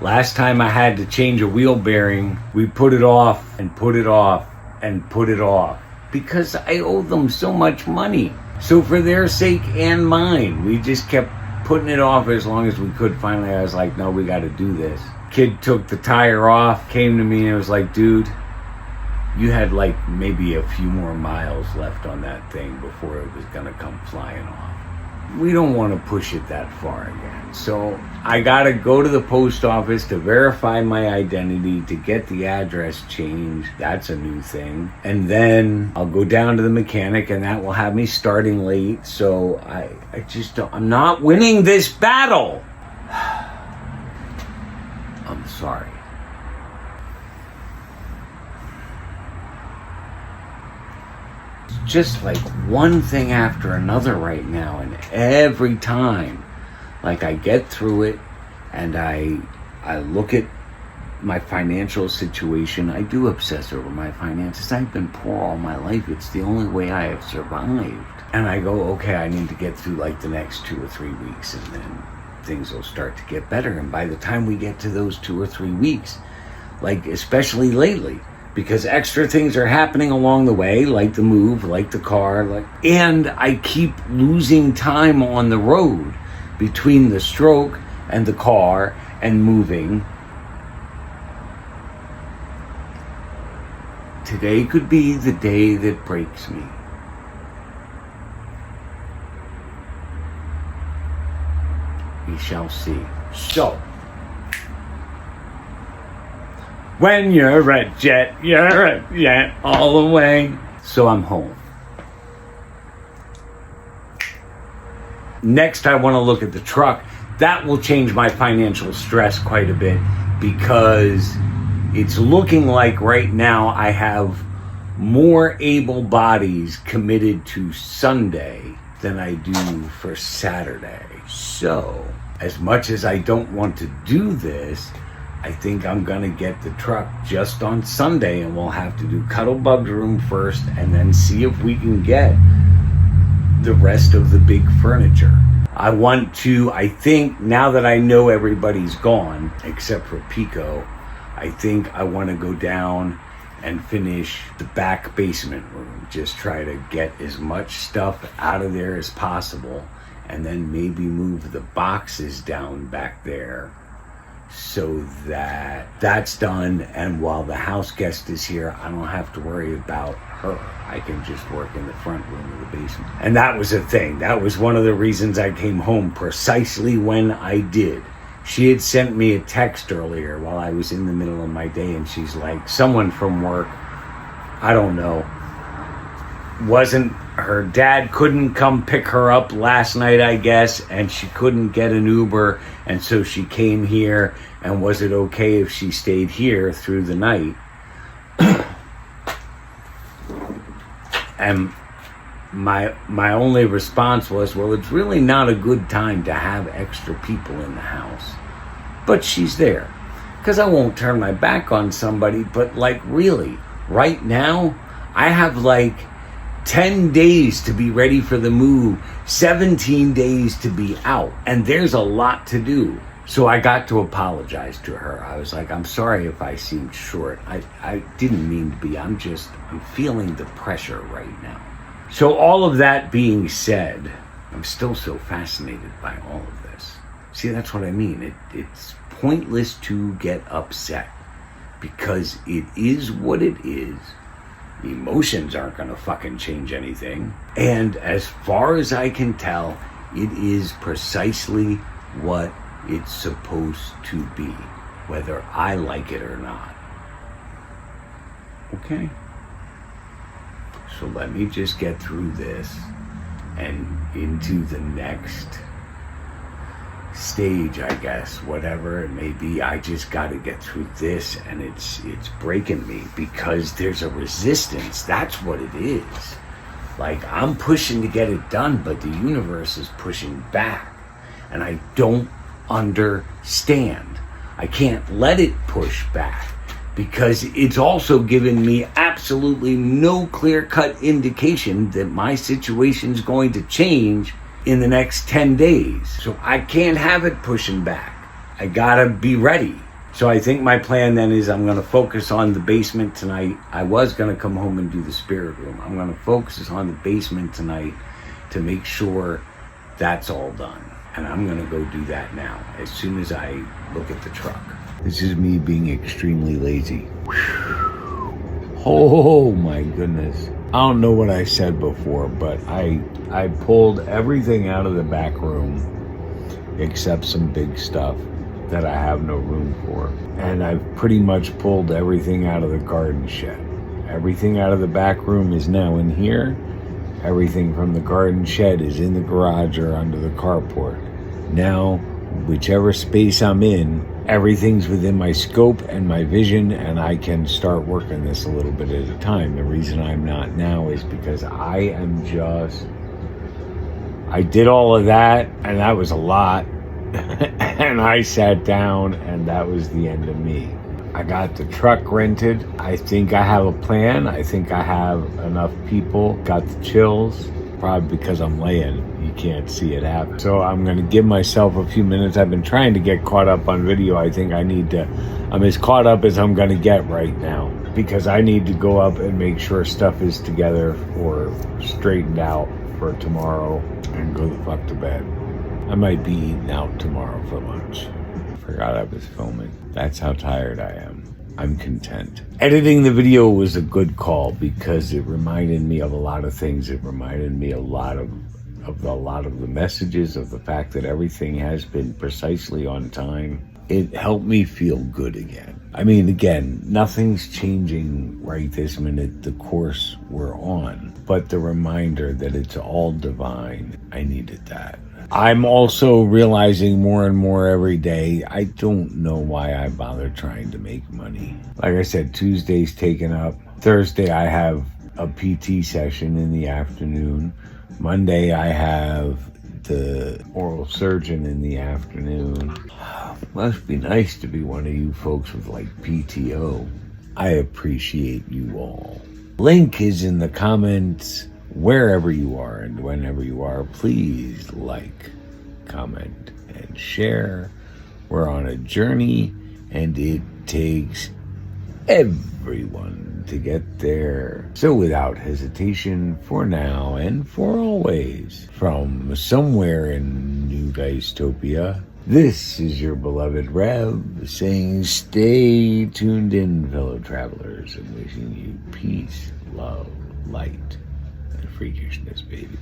Last time I had to change a wheel bearing, we put it off and put it off and put it off because I owed them so much money. So for their sake and mine, we just kept putting it off as long as we could. Finally, I was like, no, we got to do this. Kid took the tire off, came to me and was like, dude, you had like maybe a few more miles left on that thing before it was going to come flying off. We don't want to push it that far again. So I got to go to the post office to verify my identity, to get the address changed. That's a new thing. And then I'll go down to the mechanic and that will have me starting late. So I just don't, I'm not winning this battle. I'm sorry. Just like one thing after another right now, and every time like I get through it and I look at my financial situation, I do obsess over my finances. I've been poor all my life. It's the only way I have survived. And I go, okay, I need to get through like the next 2 or 3 weeks and then things will start to get better. And by the time we get to those 2 or 3 weeks, like especially lately, because extra things are happening along the way, like the move, like the car, and I keep losing time on the road between the stroke and the car and moving. Today could be the day that breaks me. We shall see. So, when you're a jet, you're a jet all the way. So I'm home. Next, I want to look at the truck. That will change my financial stress quite a bit because it's looking like right now I have more able bodies committed to Sunday than I do for Saturday. So, as much as I don't want to do this, I think I'm gonna get the truck just on Sunday and we'll have to do Cuddlebug's room first and then see if we can get the rest of the big furniture. I think now that I know everybody's gone, except for Pico, I think I want to go down and finish the back basement room. Just try to get as much stuff out of there as possible and then maybe move the boxes down back there so that that's done, and while the house guest is here, I don't have to worry about her. I can just work in the front room of the basement. And that was a thing. That was one of the reasons I came home precisely when I did. She had sent me a text earlier while I was in the middle of my day, and she's like, someone from work, I don't know, her dad couldn't come pick her up last night, I guess, and she couldn't get an Uber, and so she came here, and was it okay if she stayed here through the night? And my only response was, well, it's really not a good time to have extra people in the house. But she's there. Because I won't turn my back on somebody, but like really, right now, I have like 10 days to be ready for the move, 17 days to be out, and there's a lot to do. So I got to apologize to her. I was like, I'm sorry if I seemed short. I didn't mean to be. I'm feeling the pressure right now. So all of that being said, I'm still so fascinated by all of this. See, that's what I mean. It's pointless to get upset because it is what it is. Emotions aren't going to fucking change anything. And as far as I can tell, it is precisely what it's supposed to be, whether I like it or not. Okay? So let me just get through this and into the next stage, I guess, whatever it may be. I just got to get through this, and it's breaking me because there's a resistance. That's what it is. Like, I'm pushing to get it done, but the universe is pushing back, and I don't understand. I can't let it push back because it's also given me absolutely no clear-cut indication that my situation's going to change in the next 10 days. So I can't have it pushing back. I gotta be ready. So I think my plan then is I'm going to focus on the basement tonight. I was going to come home and do the spirit room. I'm going to focus on the basement tonight to make sure that's all done. And I'm going to go do that now as soon as I look at the truck. This is me being extremely lazy. Oh my goodness. I don't know what I said before, but I pulled everything out of the back room except some big stuff that I have no room for. And I've pretty much pulled everything out of the garden shed. Everything out of the back room is now in here. Everything from the garden shed is in the garage or under the carport. Now, whichever space I'm in, everything's within my scope and my vision, and I can start working this a little bit at a time. The reason I'm not now is because I did all of that, and that was a lot. And I sat down, and that was the end of me. I got the truck rented. I think I have a plan. I think I have enough people. Got the chills. Probably because I'm laying, you can't see it happen. So I'm going to give myself a few minutes. I've been trying to get caught up on video. I think I'm as caught up as I'm going to get right now, because I need to go up and make sure stuff is together or straightened out for tomorrow and go the fuck to bed. I might be eating out tomorrow for lunch. Forgot I was filming. That's how tired I am. I'm content. Editing the video was a good call because it reminded me of a lot of things. It reminded me a lot of the messages, of the fact that everything has been precisely on time. It helped me feel good again. I mean, again, nothing's changing right this minute, the course we're on, but the reminder that it's all divine, I needed that. I'm also realizing more and more every day, I don't know why I bother trying to make money. Like I said, Tuesday's taken up. Thursday, I have a PT session in the afternoon. Monday, I have the oral surgeon in the afternoon. Must be nice to be one of you folks with like PTO. I appreciate you all. Link is in the comments. Wherever you are and whenever you are, please like, comment, and share. We're on a journey, and it takes everyone to get there. So without hesitation, for now and for always, from somewhere in New Dystopia, this is your beloved Rev saying stay tuned in, fellow travelers, and wishing you peace, love, light, freakishness, baby.